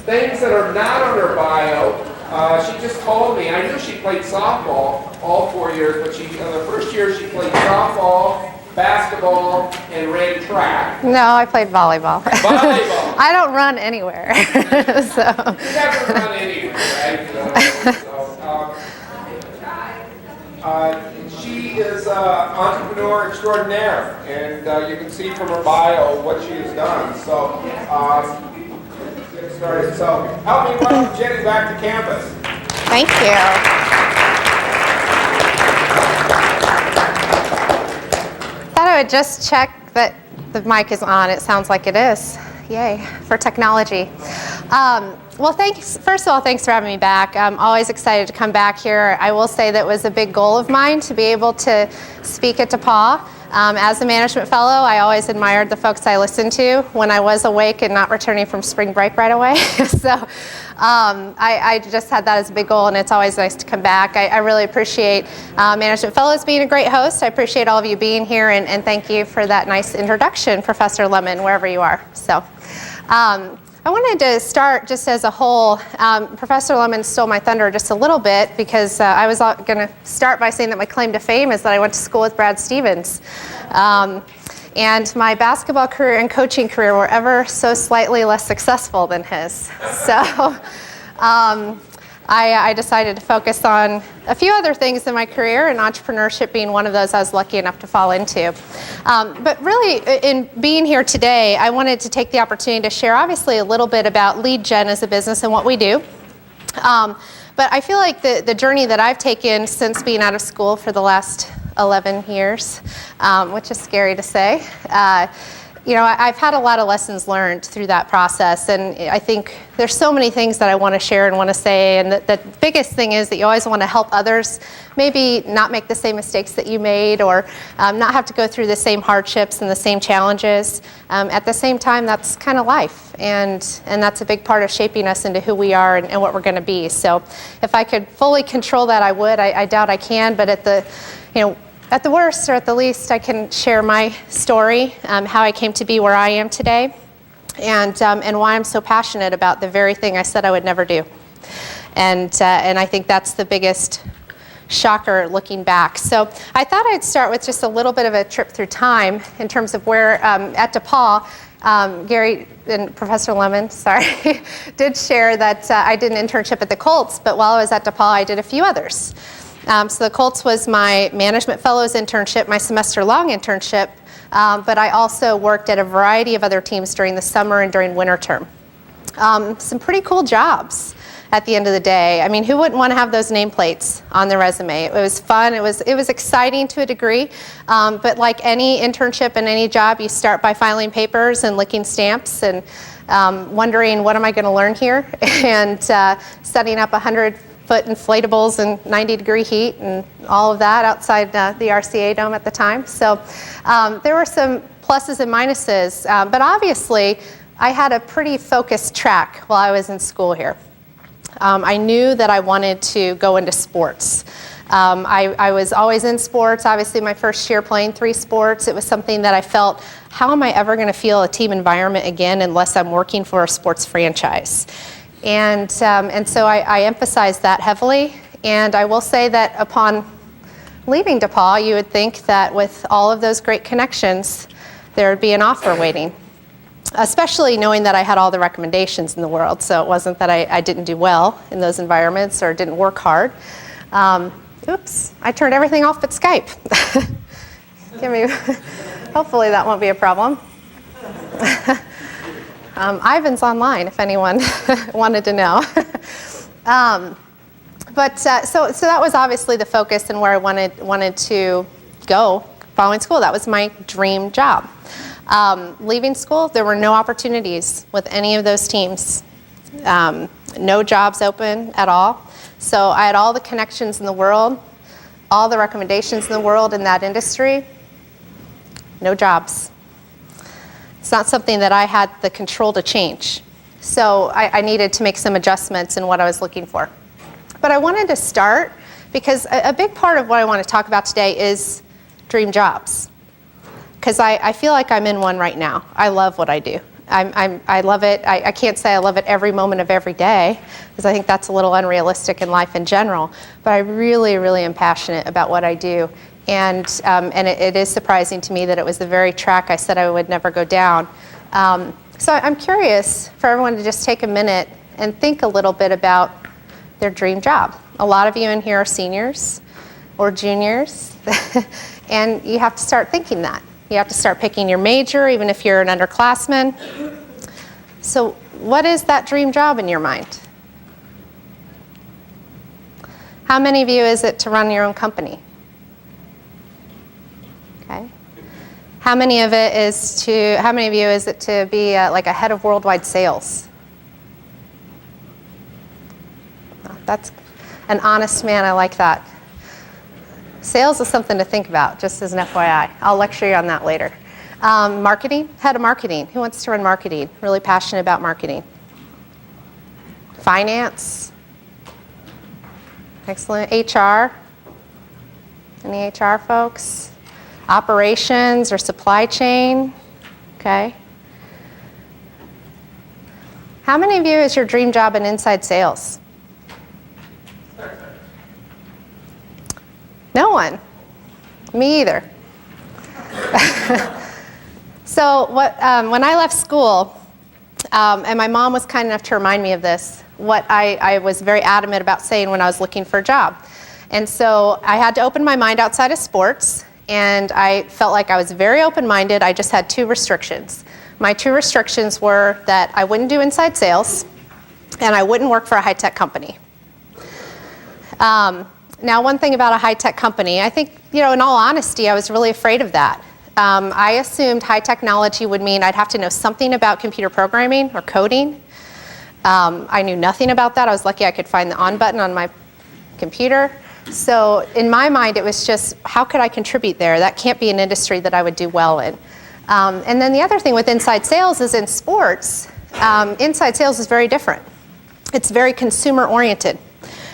things that are not on her bio. She just told me, I knew she played softball all 4 years, but the first year she played softball, basketball, and ran track. No, I played volleyball. Volleyball. I don't run anywhere. So. You haven't run anywhere, right? She is an entrepreneur extraordinaire, and you can see from her bio what she has done. So, get started. So, help me welcome Jenny back to campus. Thank you. Thought I would just check that the mic is on. It sounds like it is. Yay, for technology. Well, first of all, thanks for having me back. I'm always excited to come back here. I will say that was a big goal of mine to be able to speak at DePauw. As a management fellow, I always admired the folks I listened to when I was awake and not returning from spring break right away. So I just had that as a big goal, and it's always nice to come back. I really appreciate Management Fellows being a great host. I appreciate all of you being here, and thank you for that nice introduction, Professor Lemon, wherever you are. So. I wanted to start just as a whole. Professor Lemon stole my thunder just a little bit because I was going to start by saying that my claim to fame is that I went to school with Brad Stevens. And my basketball career and coaching career were ever so slightly less successful than his. So I decided to focus on a few other things in my career, and entrepreneurship being one of those I was lucky enough to fall into. But really, in being here today, I wanted to take the opportunity to share obviously a little bit about LeadJen as a business and what we do. But I feel like the journey that I've taken since being out of school for the last 11 years, which is scary to say, you know, I've had a lot of lessons learned through that process, and I think there's so many things that I want to share and want to say, and the biggest thing is that you always want to help others maybe not make the same mistakes that you made, or not have to go through the same hardships and the same challenges. At the same time, that's kind of life, and that's a big part of shaping us into who we are and what we're going to be. So if I could fully control that, I would. I doubt I can, but at the worst, or at the least, I can share my story, how I came to be where I am today, and why I'm so passionate about the very thing I said I would never do. And I think that's the biggest shocker looking back. So I thought I'd start with just a little bit of a trip through time in terms of where at DePauw, Gary and Professor Lemon, did share that I did an internship at the Colts, but while I was at DePauw, I did a few others. So the Colts was my Management Fellows internship, my semester-long internship, but I also worked at a variety of other teams during the summer and during winter term. Some pretty cool jobs at the end of the day. I mean, who wouldn't want to have those nameplates on their resume? It was fun. It was exciting to a degree, but like any internship and any job, you start by filing papers and licking stamps and wondering, what am I going to learn here? And setting up 100-foot inflatables in 90-degree heat and all of that outside the RCA Dome at the time. So there were some pluses and minuses, but obviously I had a pretty focused track while I was in school here. I knew that I wanted to go into sports. I was always in sports. Obviously, my first year playing 3 sports, it was something that I felt, how am I ever going to feel a team environment again unless I'm working for a sports franchise? And so I emphasized that heavily. And I will say that upon leaving DePauw, you would think that with all of those great connections, there would be an offer waiting. Especially knowing that I had all the recommendations in the world. So it wasn't that I didn't do well in those environments or didn't work hard. Oops, I turned everything off but Skype. Hopefully that won't be a problem. Ivan's online if anyone wanted to know. So that was obviously the focus and where I wanted to go following school. That was my dream job. Leaving school, there were no opportunities with any of those teams. No jobs open at all. So I had all the connections in the world, all the recommendations in the world in that industry. No jobs. It's not something that I had the control to change. So I needed to make some adjustments in what I was looking for. But I wanted to start because a big part of what I want to talk about today is dream jobs. Because I feel like I'm in one right now. I love what I do. I love it. I can't say I love it every moment of every day, because I think that's a little unrealistic in life in general. But I really, really am passionate about what I do. And it is surprising to me that it was the very track I said I would never go down. So I'm curious for everyone to just take a minute and think a little bit about their dream job. A lot of you in here are seniors or juniors, and you have to start thinking that. You have to start picking your major, even if you're an underclassman. So what is that dream job in your mind? How many of you is it to run your own company? Okay. How many of you is it to be like a head of worldwide sales? That's an honest man. I like that. Sales is something to think about, just as an FYI. I'll lecture you on that later. Marketing, head of marketing. Who wants to run marketing? Really passionate about marketing. Finance. Excellent. HR. Any HR folks? Operations or supply chain. Okay. How many of you is your dream job in inside sales? No one. Me either. So when I left school, and my mom was kind enough to remind me of this, what I was very adamant about saying when I was looking for a job. And so I had to open my mind outside of sports, and I felt like I was very open-minded. I just had two restrictions. My two restrictions were that I wouldn't do inside sales, and I wouldn't work for a high-tech company. Now, one thing about a high-tech company, I think, in all honesty, I was really afraid of that. I assumed high technology would mean I'd have to know something about computer programming or coding. I knew nothing about that. I was lucky I could find the on button on my computer. So in my mind, it was just, how could I contribute there? That can't be an industry that I would do well in. And then the other thing with inside sales is in sports, inside sales is very different. It's very consumer-oriented.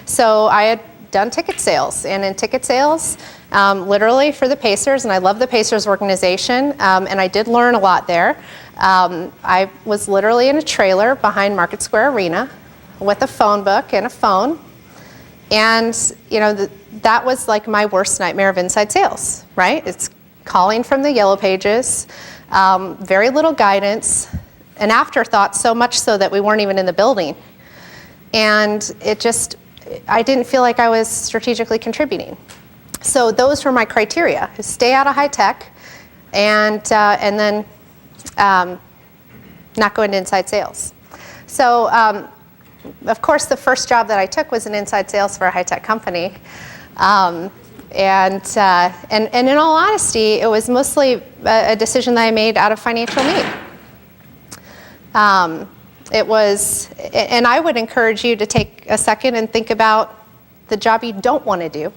So I had done ticket sales, and in ticket sales, literally for the Pacers, and I love the Pacers organization, and I did learn a lot there. I was literally in a trailer behind Market Square Arena with a phone book and a phone, and that was like my worst nightmare of inside sales, right? It's calling from the yellow pages, very little guidance, an afterthought, so much so that we weren't even in the building. And I didn't feel like I was strategically contributing. So those were my criteria: stay out of high tech, and then not go into inside sales. So of course, the first job that I took was in inside sales for a high tech company, and in all honesty, it was mostly a decision that I made out of financial need. It was, and I would encourage you to take a second and think about the job you don't want to do,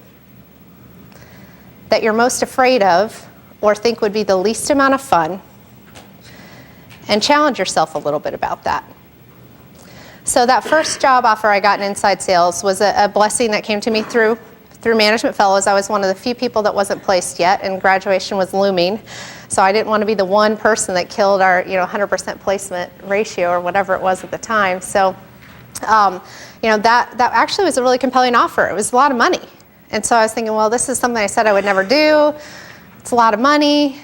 that you're most afraid of, or think would be the least amount of fun, and challenge yourself a little bit about that. So that first job offer I got in inside sales was a blessing that came to me through Management Fellows. I was one of the few people that wasn't placed yet, and graduation was looming. So I didn't want to be the one person that killed our 100% placement ratio or whatever it was at the time. So that actually was a really compelling offer. It was a lot of money. And so I was thinking, well, this is something I said I would never do. It's a lot of money.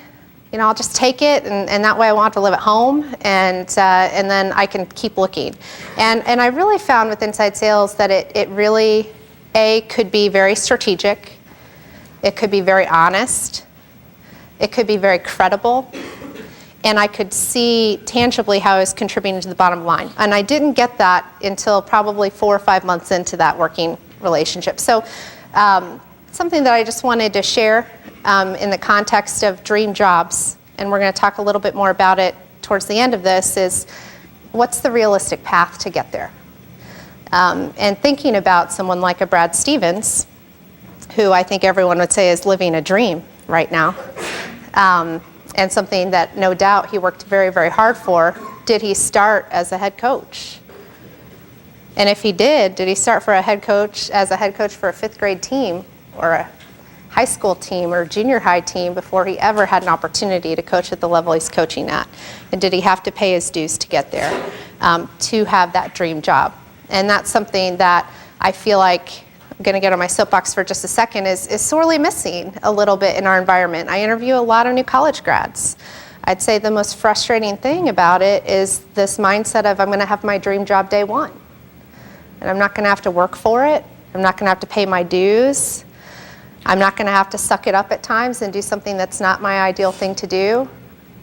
I'll just take it, and that way I won't have to live at home, and then I can keep looking. And I really found with inside sales that it really, could be very strategic. It could be very honest. It could be very credible. And I could see tangibly how I was contributing to the bottom line. And I didn't get that until probably 4 or 5 months into that working relationship. So something that I just wanted to share in the context of dream jobs, and we're going to talk a little bit more about it towards the end of this, is what's the realistic path to get there? And thinking about someone like a Brad Stevens, who I think everyone would say is living a dream right now, and something that no doubt he worked very, very hard for. Did he start as a head coach? And if he did he start as a head coach for a 5th grade team or a high school team or junior high team before he ever had an opportunity to coach at the level he's coaching at? And did he have to pay his dues to get there, to have that dream job? And that's something that I feel like, I'm going to get on my soapbox for just a second, is sorely missing a little bit in our environment. I interview a lot of new college grads. I'd say the most frustrating thing about it is this mindset of, I'm going to have my dream job day one. And I'm not going to have to work for it. I'm not going to have to pay my dues. I'm not going to have to suck it up at times and do something that's not my ideal thing to do.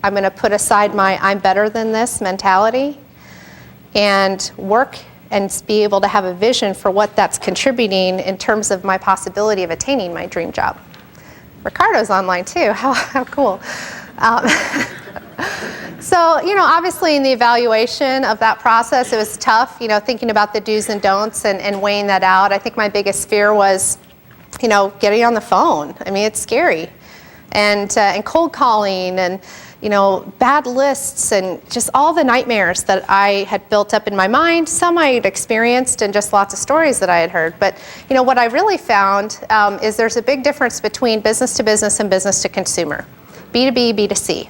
I'm going to put aside my I'm better than this mentality and work and be able to have a vision for what that's contributing in terms of my possibility of attaining my dream job. Ricardo's online too. How cool. So, obviously in the evaluation of that process, it was tough, thinking about the do's and don'ts and weighing that out. I think my biggest fear was, getting on the phone. I mean, it's scary. And cold calling and, bad lists and just all the nightmares that I had built up in my mind. Some I had experienced and just lots of stories that I had heard. But, what I really found is there's a big difference between business to business and business to consumer. B2B, B2C.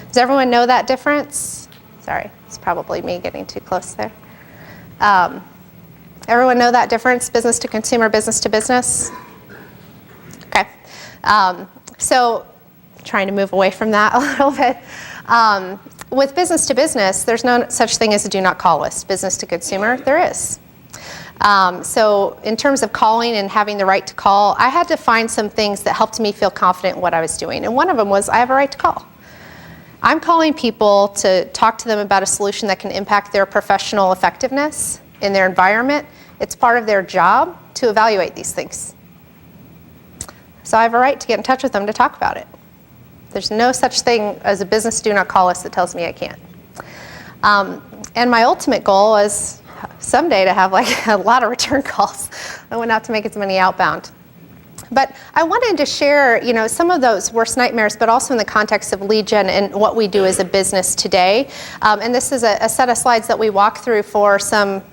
Does everyone know that difference? Sorry, it's probably me getting too close there. Everyone know that difference, business to consumer, business to business? Okay. So trying to move away from that a little bit. With business to business, there's no such thing as a do not call list. Business to consumer, there is. So in terms of calling and having the right to call, I had to find some things that helped me feel confident in what I was doing. And one of them was I have a right to call. I'm calling people to talk to them about a solution that can impact their professional effectiveness in their environment. It's part of their job to evaluate these things. So I have a right to get in touch with them to talk about it. There's no such thing as a business do not call list that tells me I can't. And my ultimate goal is someday to have a lot of return calls. I went out to make as many outbound. But I wanted to share, some of those worst nightmares, but also in the context of LeadJen and what we do as a business today. And this is a set of slides that we walk through for some,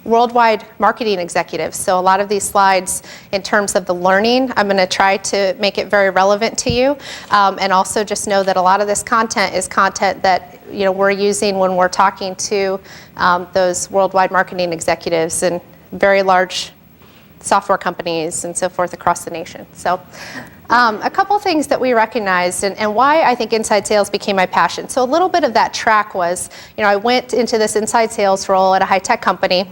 worldwide marketing executives. So a lot of these slides, in terms of the learning, I'm going to try to make it very relevant to you. And also just know that a lot of this content is content that we're using when we're talking to those worldwide marketing executives and very large software companies and so forth across the nation. So a couple things that we recognized and why I think inside sales became my passion. So a little bit of that track was, I went into this inside sales role at a high-tech company.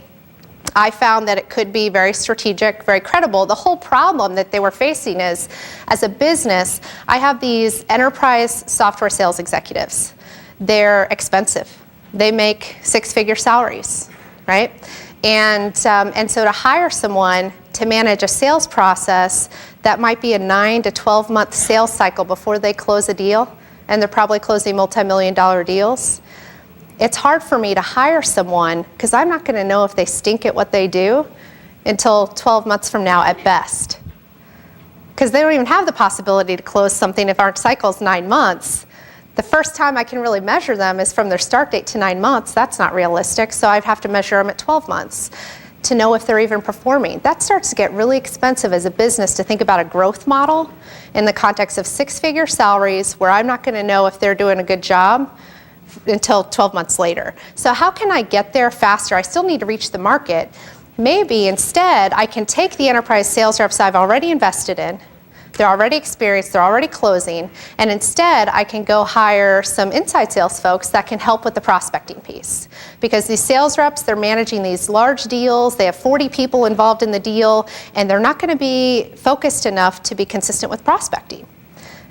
I found that it could be very strategic, very credible. The whole problem that they were facing is, as a business, I have these enterprise software sales executives. They're expensive. They make six-figure salaries, right? And so to hire someone to manage a sales process that might be a 9 to 12-month sales cycle before they close a deal, and they're probably closing multi-million-dollar deals, it's hard for me to hire someone because I'm not going to know if they stink at what they do until 12 months from now at best. Because they don't even have the possibility to close something if our cycle's 9 months. The first time I can really measure them is from their start date to 9 months. That's not realistic, so I'd have to measure them at 12 months to know if they're even performing. That starts to get really expensive as a business to think about a growth model in the context of six-figure salaries where I'm not going to know if they're doing a good job until 12 months later. So how can I get there faster? I still need to reach the market. Maybe instead I can take the enterprise sales reps I've already invested in. They're already experienced, they're already closing, and instead I can go hire some inside sales folks that can help with the prospecting piece. Because these sales reps, they're managing these large deals, they have 40 people involved in the deal, and they're not going to be focused enough to be consistent with prospecting.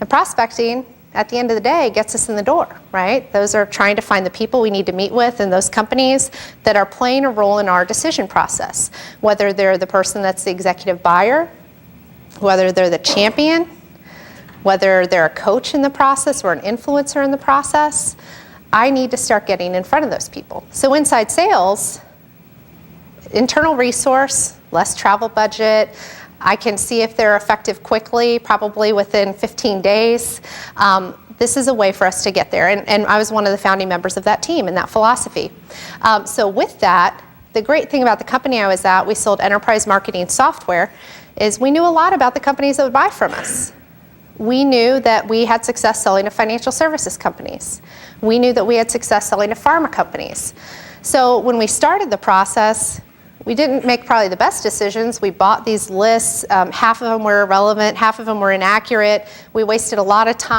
And prospecting, at the end of the day, gets us in the door, right? Those are trying to find the people we need to meet with in those companies that are playing a role in our decision process, whether they're the person that's the executive buyer, whether they're the champion, whether they're a coach in the process or an influencer in the process. I need to start getting in front of those people. So inside sales, internal resource, less travel budget. I can see if they're effective quickly, probably within 15 days. This is a way for us to get there. And I was one of the founding members of that team and that philosophy. So with that, the great thing about the company I was at, we sold enterprise marketing software, is we knew a lot about the companies that would buy from us. We knew that we had success selling to financial services companies. We knew that we had success selling to pharma companies. So when we started the process, we didn't make probably the best decisions. We bought these lists. Half of them were irrelevant, half of them were inaccurate. We wasted a lot of time